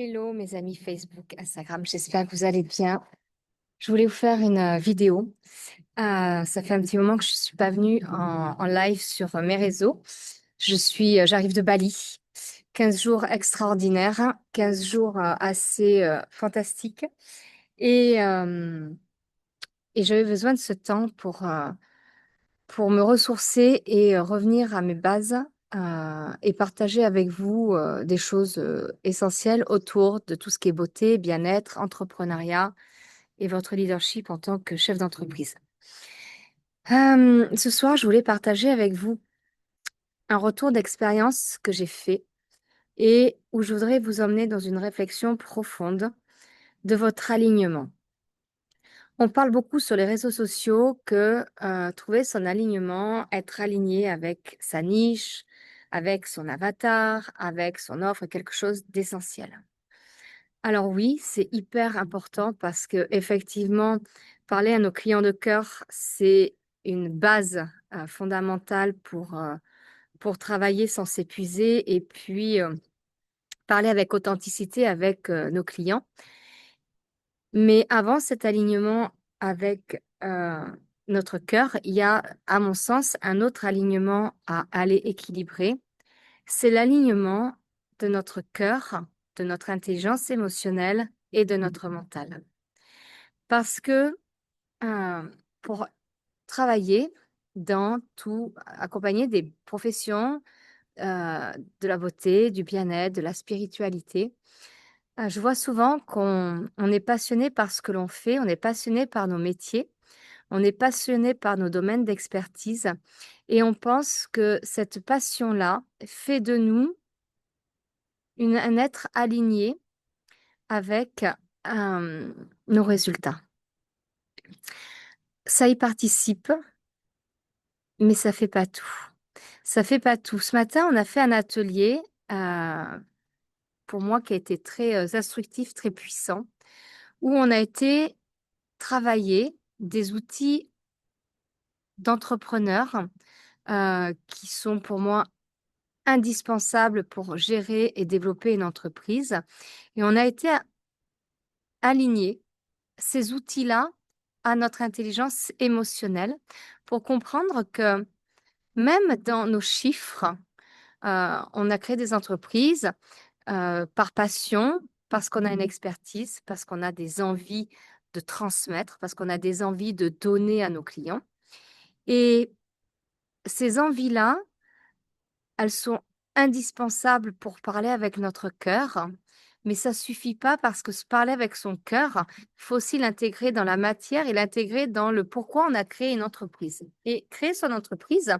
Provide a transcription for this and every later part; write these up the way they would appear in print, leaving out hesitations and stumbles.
Hello mes amis Facebook, Instagram, j'espère que vous allez bien. Je voulais vous faire une vidéo. Ça fait un petit moment que je ne suis pas venue en live sur mes réseaux. J'arrive de Bali. 15 jours extraordinaires, 15 jours assez fantastiques. Et, euh, et j'avais besoin de ce temps pour me ressourcer et revenir à mes bases et partager avec vous des choses essentielles autour de tout ce qui est beauté, bien-être, entrepreneuriat et votre leadership en tant que chef d'entreprise. Ce soir, je voulais partager avec vous un retour d'expérience que j'ai fait et où je voudrais vous emmener dans une réflexion profonde de votre alignement. On parle beaucoup sur les réseaux sociaux que trouver son alignement, être aligné avec sa niche, avec son avatar, avec son offre, est quelque chose d'essentiel. Alors oui, c'est hyper important parce que effectivement, parler à nos clients de cœur, c'est une base fondamentale pour travailler sans s'épuiser et puis parler avec authenticité avec nos clients. Mais avant cet alignement avec notre cœur, il y a, à mon sens, un autre alignement à aller équilibrer. C'est l'alignement de notre cœur, de notre intelligence émotionnelle et de notre mental. Parce que euh, pour travailler dans tout, accompagner des professions de la beauté, du bien-être, de la spiritualité, je vois souvent qu'on est passionné par ce que l'on fait, on est passionné par nos métiers, on est passionné par nos domaines d'expertise et on pense que cette passion-là fait de nous un être aligné avec nos résultats. Ça y participe, mais ça fait pas tout. Ça fait pas tout. Ce matin, on a fait un atelier euh, pour moi qui a été très instructif, très puissant, où on a été travailler des outils d'entrepreneurs qui sont pour moi indispensables pour gérer et développer une entreprise. Et on a été aligner ces outils-là à notre intelligence émotionnelle pour comprendre que même dans nos chiffres, on a créé des entreprises par passion, parce qu'on a une expertise, parce qu'on a des envies de transmettre, parce qu'on a des envies de donner à nos clients. Et ces envies-là, elles sont indispensables pour parler avec notre cœur, mais ça suffit pas parce que se parler avec son cœur, il faut aussi l'intégrer dans la matière et l'intégrer dans le pourquoi on a créé une entreprise. Et créer son entreprise,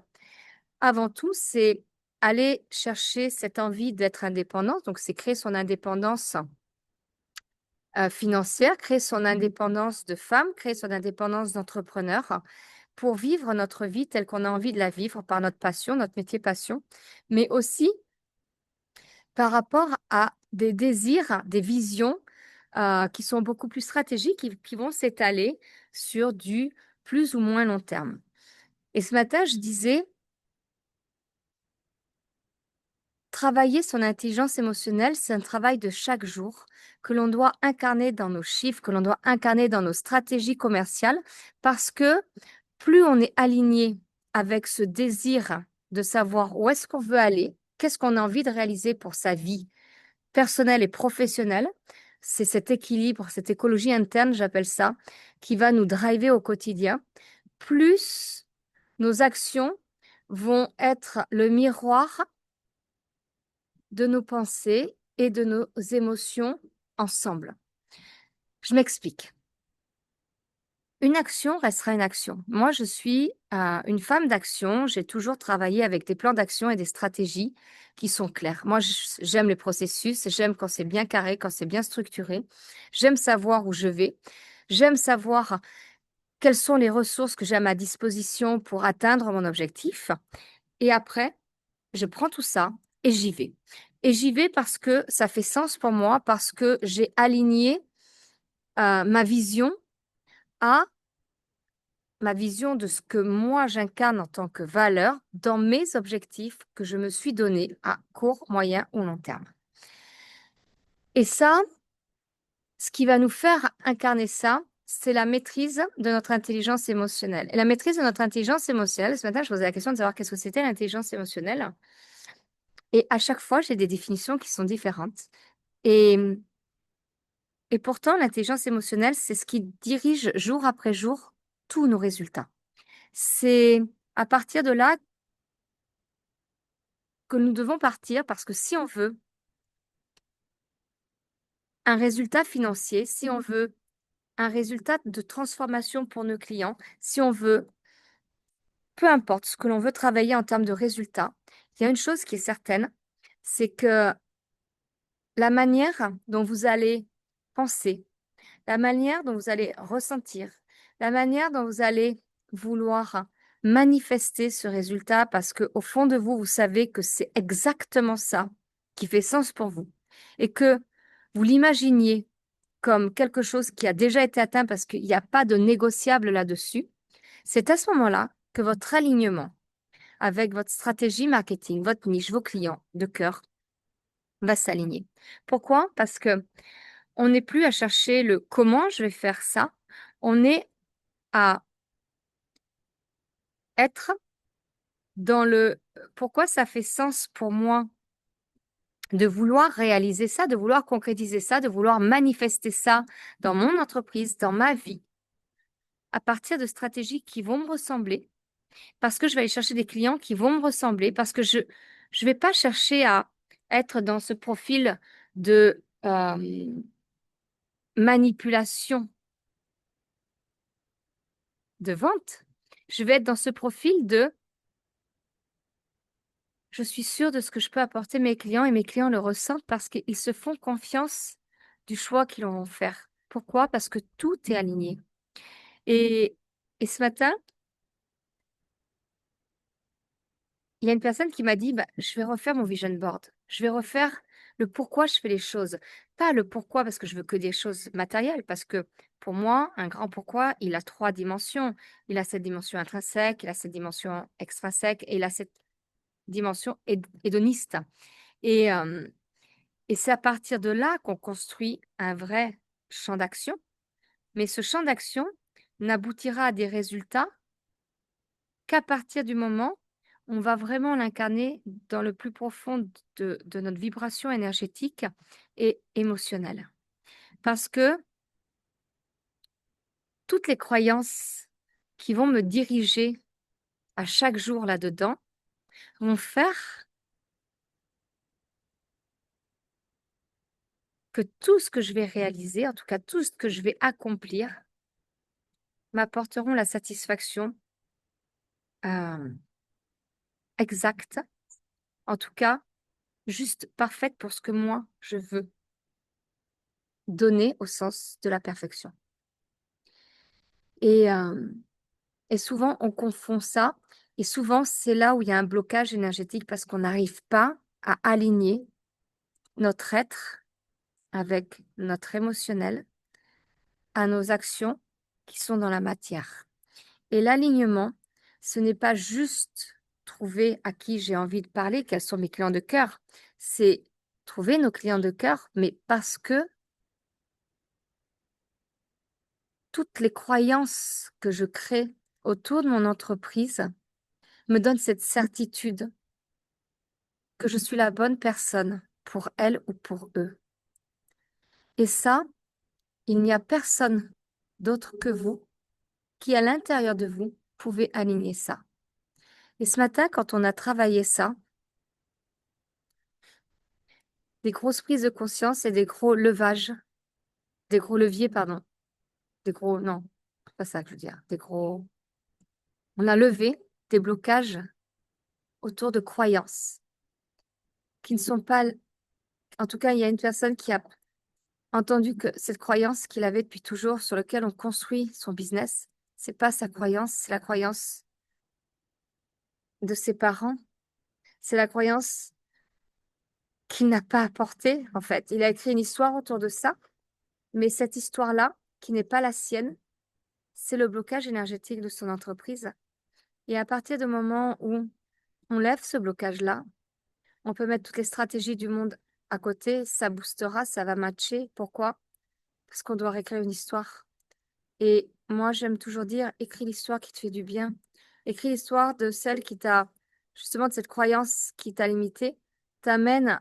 avant tout, c'est aller chercher cette envie d'être indépendant. Donc, c'est créer son indépendance financière, créer son indépendance de femme, créer son indépendance d'entrepreneur pour vivre notre vie telle qu'on a envie de la vivre par notre passion, notre métier passion, mais aussi par rapport à des désirs, des visions qui sont beaucoup plus stratégiques, qui vont s'étaler sur du plus ou moins long terme. Et ce matin, je disais, travailler son intelligence émotionnelle, c'est un travail de chaque jour que l'on doit incarner dans nos chiffres, que l'on doit incarner dans nos stratégies commerciales, parce que plus on est aligné avec ce désir de savoir où est-ce qu'on veut aller, qu'est-ce qu'on a envie de réaliser pour sa vie personnelle et professionnelle, c'est cet équilibre, cette écologie interne, j'appelle ça, qui va nous driver au quotidien, plus nos actions vont être le miroir de nos pensées et de nos émotions ensemble. Je m'explique. Une action restera une action. Moi, je suis une femme d'action. J'ai toujours travaillé avec des plans d'action et des stratégies qui sont clairs. Moi, j'aime les processus, j'aime quand c'est bien carré, quand c'est bien structuré. J'aime savoir où je vais. J'aime savoir quelles sont les ressources que j'ai à ma disposition pour atteindre mon objectif. Et après, je prends tout ça et j'y vais. Et j'y vais parce que ça fait sens pour moi, parce que j'ai aligné ma vision à ma vision de ce que moi j'incarne en tant que valeur dans mes objectifs que je me suis donnés à court, moyen ou long terme. Et ça, ce qui va nous faire incarner ça, c'est la maîtrise de notre intelligence émotionnelle. Et la maîtrise de notre intelligence émotionnelle, ce matin, je posais la question de savoir qu'est-ce que c'était l'intelligence émotionnelle. Et à chaque fois, j'ai des définitions qui sont différentes. Et, et pourtant, l'intelligence émotionnelle, c'est ce qui dirige jour après jour tous nos résultats. C'est à partir de là que nous devons partir parce que si on veut un résultat financier, si on veut un résultat de transformation pour nos clients, si on veut, peu importe ce que l'on veut travailler en termes de résultats, il y a une chose qui est certaine, c'est que la manière dont vous allez penser, la manière dont vous allez ressentir, la manière dont vous allez vouloir manifester ce résultat parce que au fond de vous, vous savez que c'est exactement ça qui fait sens pour vous et que vous l'imaginiez comme quelque chose qui a déjà été atteint parce qu'il n'y a pas de négociable là-dessus, c'est à ce moment-là que votre alignement avec votre stratégie marketing, votre niche, vos clients de cœur va s'aligner. Pourquoi? Parce que on n'est plus à chercher le comment je vais faire ça, on est à être dans le pourquoi ça fait sens pour moi de vouloir réaliser ça, de vouloir concrétiser ça, de vouloir manifester ça dans mon entreprise, dans ma vie, à partir de stratégies qui vont me ressembler, parce que je vais aller chercher des clients qui vont me ressembler, parce que je vais pas chercher à être dans ce profil de manipulation de vente. Je vais être dans ce profil de je suis sûre de ce que je peux apporter mes clients et mes clients le ressentent parce qu'ils se font confiance du choix qu'ils vont faire. Pourquoi? Parce que tout est aligné. Et, et ce matin, il y a une personne qui m'a dit, bah, je vais refaire mon vision board. Je vais refaire le pourquoi je fais les choses. Pas le pourquoi parce que je veux que des choses matérielles, parce que pour moi, un grand pourquoi, il a 3 dimensions. Il a cette dimension intrinsèque, il a cette dimension extrinsèque et il a cette dimension hédoniste. Et, et c'est à partir de là qu'on construit un vrai champ d'action. Mais ce champ d'action n'aboutira à des résultats qu'à partir du moment où on va vraiment l'incarner dans le plus profond de notre vibration énergétique et émotionnelle. Parce que toutes les croyances qui vont me diriger à chaque jour là-dedans vont faire que tout ce que je vais réaliser, en tout cas tout ce que je vais accomplir, m'apporteront la satisfaction exacte, en tout cas juste parfaite pour ce que moi je veux donner au sens de la perfection. Et, et souvent, on confond ça. Et souvent, c'est là où il y a un blocage énergétique parce qu'on n'arrive pas à aligner notre être avec notre émotionnel à nos actions qui sont dans la matière. Et l'alignement, ce n'est pas juste trouver à qui j'ai envie de parler, quels sont mes clients de cœur. C'est trouver nos clients de cœur, mais parce que toutes les croyances que je crée autour de mon entreprise me donnent cette certitude que je suis la bonne personne pour elle ou pour eux. Et ça, il n'y a personne d'autre que vous qui, à l'intérieur de vous, pouvez aligner ça. Et ce matin, quand on a travaillé ça, des grosses prises de conscience et des gros levages, des gros leviers, pardon, des gros, non, c'est pas ça que je veux dire, des gros, on a levé des blocages autour de croyances qui ne sont pas, en tout cas, il y a une personne qui a entendu que cette croyance qu'il avait depuis toujours, sur laquelle on construit son business, c'est pas sa croyance, c'est la croyance de ses parents, c'est la croyance qu'il n'a pas apportée, en fait. Il a écrit une histoire autour de ça, mais cette histoire-là, qui n'est pas la sienne, c'est le blocage énergétique de son entreprise. Et à partir du moment où on lève ce blocage-là, on peut mettre toutes les stratégies du monde à côté, ça boostera, ça va matcher. Pourquoi? Parce qu'on doit réécrire une histoire. Et moi, j'aime toujours dire, écris l'histoire qui te fait du bien. Écris l'histoire de celle qui t'a, justement, de cette croyance qui t'a limité, t'amène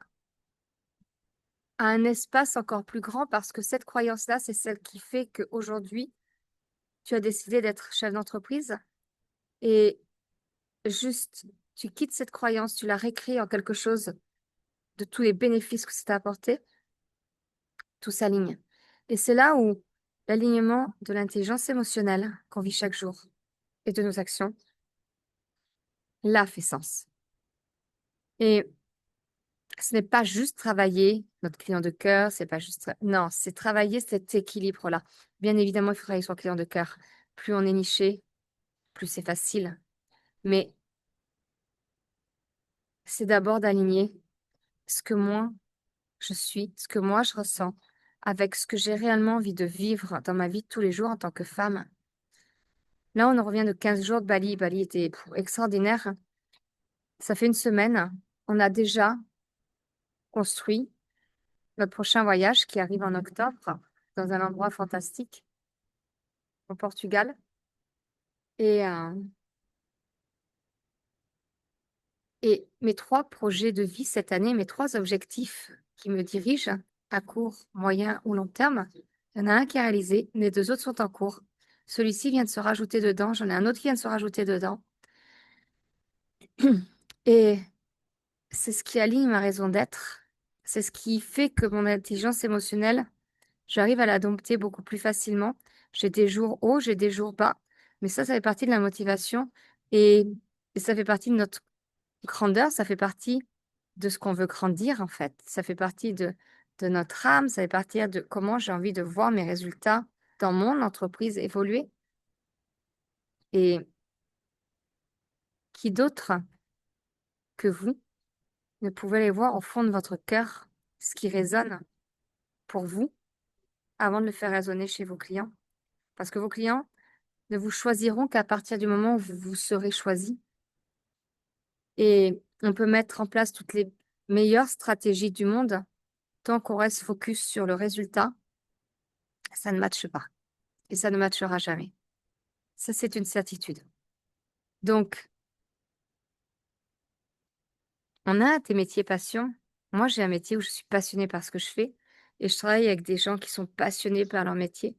à un espace encore plus grand parce que cette croyance-là, c'est celle qui fait qu'aujourd'hui, tu as décidé d'être chef d'entreprise et juste, tu quittes cette croyance, tu la réécris en quelque chose de tous les bénéfices que ça t'a apporté, tout s'aligne. Et c'est là où l'alignement de l'intelligence émotionnelle qu'on vit chaque jour et de nos actions, là, fait sens. Et ce n'est pas juste travailler notre client de cœur, c'est pas juste... Non, c'est travailler cet équilibre-là. Bien évidemment, il faut travailler sur le client de cœur. Plus on est niché, plus c'est facile. Mais c'est d'abord d'aligner ce que moi, je suis, ce que moi, je ressens, avec ce que j'ai réellement envie de vivre dans ma vie de tous les jours en tant que femme. Là, on en revient de 15 jours de Bali. Bali était extraordinaire. Ça fait une semaine. On a déjà construit notre prochain voyage qui arrive en octobre dans un endroit fantastique au Portugal. Et, euh, et mes 3 projets de vie cette année, mes 3 objectifs qui me dirigent à court, moyen ou long terme, il y en a un qui est réalisé, les 2 autres sont en cours. Celui-ci vient de se rajouter dedans, j'en ai un autre qui vient de se rajouter dedans. Et c'est ce qui aligne ma raison d'être. C'est ce qui fait que mon intelligence émotionnelle, j'arrive à la dompter beaucoup plus facilement. J'ai des jours hauts, j'ai des jours bas, mais ça fait partie de la motivation et, et ça fait partie de notre grandeur, ça fait partie de ce qu'on veut grandir en fait. Ça fait partie de notre âme, ça fait partie de comment j'ai envie de voir mes résultats dans mon entreprise évoluer. Et qui d'autre que vous ne pouvez les voir au fond de votre cœur, ce qui résonne pour vous avant de le faire résonner chez vos clients. Parce que vos clients ne vous choisiront qu'à partir du moment où vous vous serez choisi. Et on peut mettre en place toutes les meilleures stratégies du monde. Tant qu'on reste focus sur le résultat, ça ne matche pas. Et ça ne matchera jamais. Ça, c'est une certitude. Donc, on a tes métiers passion. Moi, j'ai un métier où je suis passionnée par ce que je fais et je travaille avec des gens qui sont passionnés par leur métier.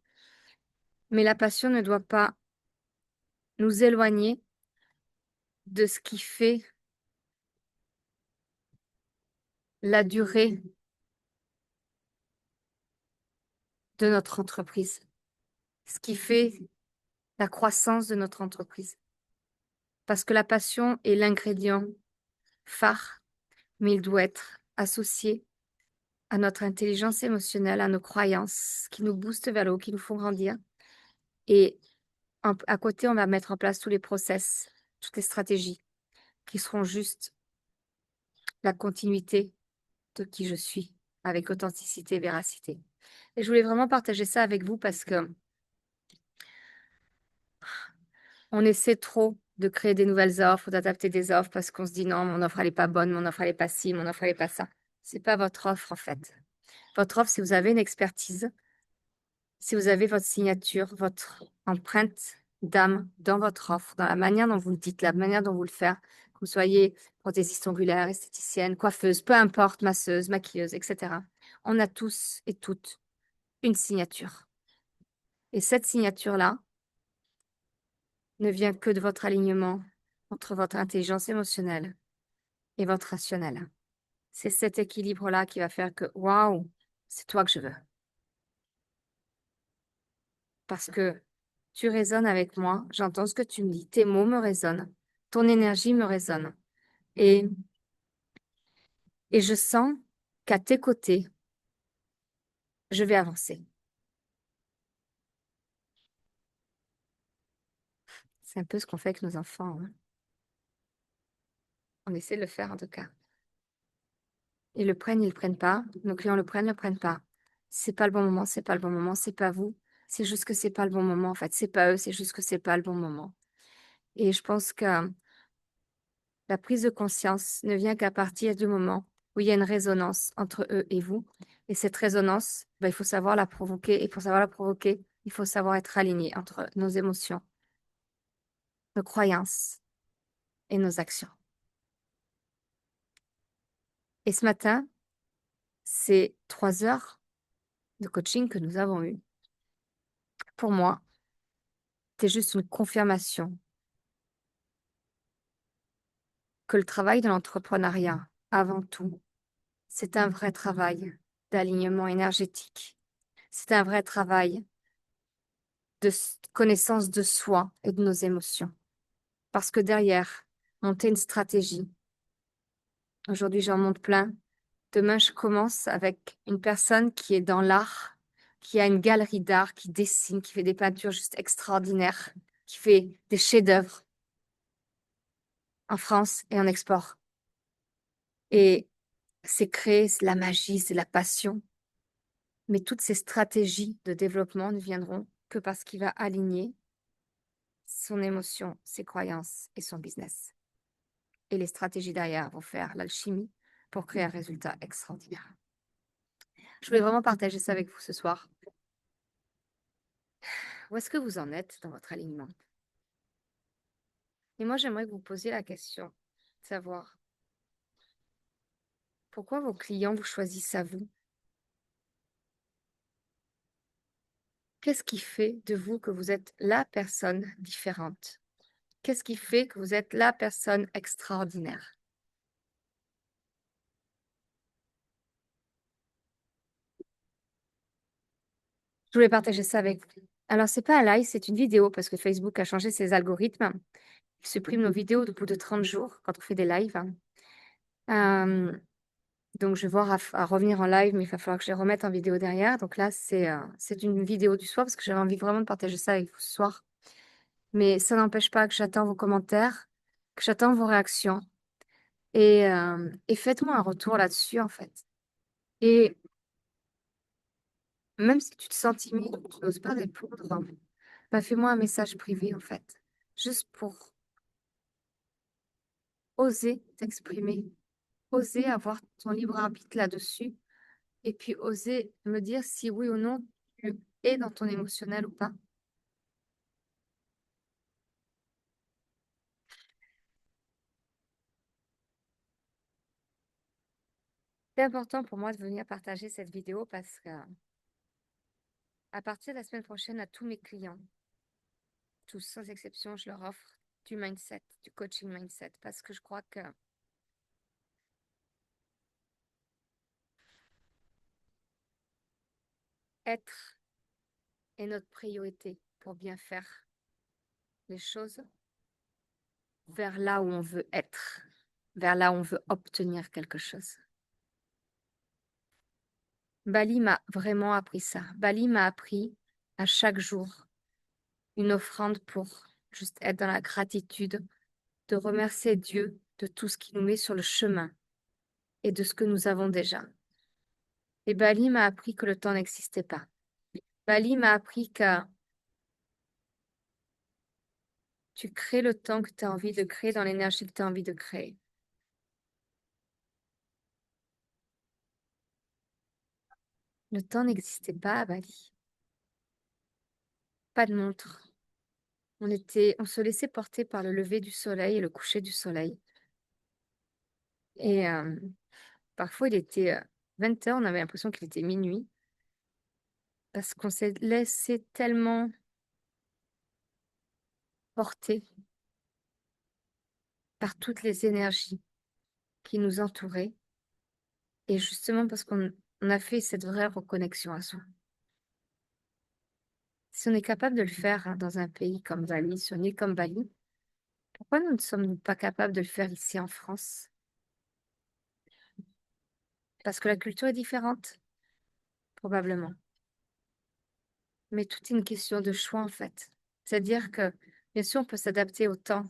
Mais la passion ne doit pas nous éloigner de ce qui fait la durée de notre entreprise, ce qui fait la croissance de notre entreprise. Parce que la passion est l'ingrédient phare, mais il doit être associé à notre intelligence émotionnelle, à nos croyances qui nous boostent vers le haut, qui nous font grandir. Et à côté, on va mettre en place tous les process, toutes les stratégies qui seront juste la continuité de qui je suis, avec authenticité et véracité. Et je voulais vraiment partager ça avec vous parce que on essaie trop de créer des nouvelles offres, d'adapter des offres parce qu'on se dit non, mon offre elle est pas bonne, mon offre elle est pas ci, mon offre elle est pas ça. C'est pas votre offre en fait. Votre offre, si vous avez une expertise, si vous avez votre signature, votre empreinte d'âme dans votre offre, dans la manière dont vous le dites, la manière dont vous le faites, que vous soyez prothésiste ongulaire, esthéticienne, coiffeuse, peu importe, masseuse, maquilleuse, etc. On a tous et toutes une signature. Et cette signature-là ne vient que de votre alignement entre votre intelligence émotionnelle et votre rationnel. C'est cet équilibre-là qui va faire que, waouh, c'est toi que je veux. Parce que tu résonnes avec moi, j'entends ce que tu me dis, tes mots me résonnent, ton énergie me résonne. Et, et je sens qu'à tes côtés, je vais avancer. C'est un peu ce qu'on fait avec nos enfants, hein. On essaie de le faire en tout cas. Ils le prennent, ils le prennent pas. Nos clients le prennent pas. C'est pas le bon moment, c'est pas le bon moment, c'est pas vous. C'est juste que c'est pas le bon moment. En fait, c'est pas eux, c'est juste que c'est pas le bon moment. Et je pense que la prise de conscience ne vient qu'à partir du moment où il y a une résonance entre eux et vous. Et cette résonance, il faut savoir la provoquer. Et pour savoir la provoquer, il faut savoir être aligné entre nos émotions, nos croyances et nos actions. Et ce matin, c'est 3 heures de coaching que nous avons eues. Pour moi, c'est juste une confirmation que le travail de l'entrepreneuriat, avant tout, c'est un vrai travail d'alignement énergétique. C'est un vrai travail de connaissance de soi et de nos émotions. Parce que derrière, monter une stratégie. Aujourd'hui, j'en monte plein. Demain, je commence avec une personne qui est dans l'art, qui a une galerie d'art, qui dessine, qui fait des peintures juste extraordinaires, qui fait des chefs-d'œuvre en France et en export. Et c'est créer, c'est la magie, c'est la passion. Mais toutes ces stratégies de développement ne viendront que parce qu'il va aligner son émotion, ses croyances et son business. Et les stratégies derrière vont faire l'alchimie pour créer un résultat extraordinaire. Je voulais vraiment partager ça avec vous ce soir. Où est-ce que vous en êtes dans votre alignement? Et moi, j'aimerais que vous posiez la question, de savoir pourquoi vos clients vous choisissent à vous? Qu'est-ce qui fait de vous que vous êtes la personne différente? Qu'est-ce qui fait que vous êtes la personne extraordinaire? Je voulais partager ça avec vous. Alors, c'est pas un live, c'est une vidéo parce que Facebook a changé ses algorithmes. Il supprime nos vidéos au bout de 30 jours quand on fait des lives. Euh, donc, je vais voir à revenir en live, mais il va falloir que je les remette en vidéo derrière. Donc là, c'est une vidéo du soir parce que j'avais envie vraiment de partager ça avec vous ce soir. Mais ça n'empêche pas que j'attends vos commentaires, que j'attends vos réactions. Et faites-moi un retour là-dessus, en fait. Et même si tu te sens timide ou que tu n'oses pas répondre, fais-moi un message privé, en fait. Juste pour oser t'exprimer, oser avoir ton libre arbitre là-dessus, et puis oser me dire si oui ou non tu es dans ton émotionnel ou pas. C'est important pour moi de venir partager cette vidéo parce que à partir de la semaine prochaine, à tous mes clients, tous sans exception, je leur offre du mindset, du coaching mindset, parce que je crois que être est notre priorité pour bien faire les choses vers là où on veut être, vers là où on veut obtenir quelque chose. Bali m'a vraiment appris ça. Bali m'a appris à chaque jour une offrande pour juste être dans la gratitude, de remercier Dieu de tout ce qui nous met sur le chemin et de ce que nous avons déjà. Et Bali m'a appris que le temps n'existait pas. Bali m'a appris que tu crées le temps que tu as envie de créer dans l'énergie que tu as envie de créer. Le temps n'existait pas à Bali. Pas de montre. On se laissait porter par le lever du soleil et le coucher du soleil. Et parfois, il était 20 heures, on avait l'impression qu'il était minuit, parce qu'on s'est laissé tellement porter par toutes les énergies qui nous entouraient, et justement parce qu'on a fait cette vraie reconnexion à soi. Si on est capable de le faire dans un pays comme Bali, si on est comme Bali, pourquoi nous ne sommes pas capables de le faire ici en France? Parce que la culture est différente, probablement. Mais tout est une question de choix, en fait. C'est-à-dire que, bien sûr, on peut s'adapter au temps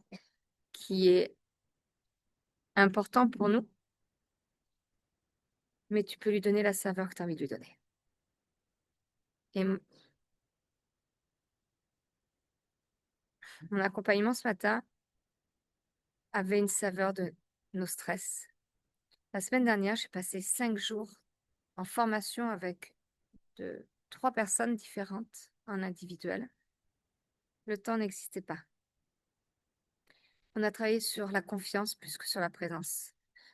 qui est important pour nous, mais tu peux lui donner la saveur que tu as envie de lui donner. Et mon accompagnement ce matin avait une saveur de nos stress, La semaine dernière, j'ai passé 5 jours en formation avec 3 personnes différentes en individuel. Le temps n'existait pas. On a travaillé sur la confiance plus que sur la présence.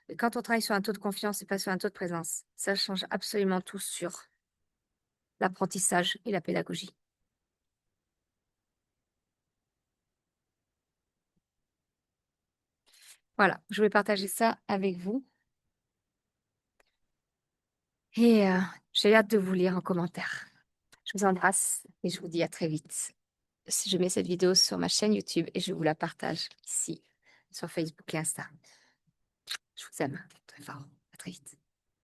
Et quand on travaille sur un taux de confiance et pas sur un taux de présence, ça change absolument tout sur l'apprentissage et la pédagogie. Voilà, je voulais partager ça avec vous. Et j'ai hâte de vous lire en commentaire. Je vous embrasse et je vous dis à très vite. Je mets cette vidéo sur ma chaîne YouTube et je vous la partage ici sur Facebook et Insta. Je vous aime très fort. À très vite.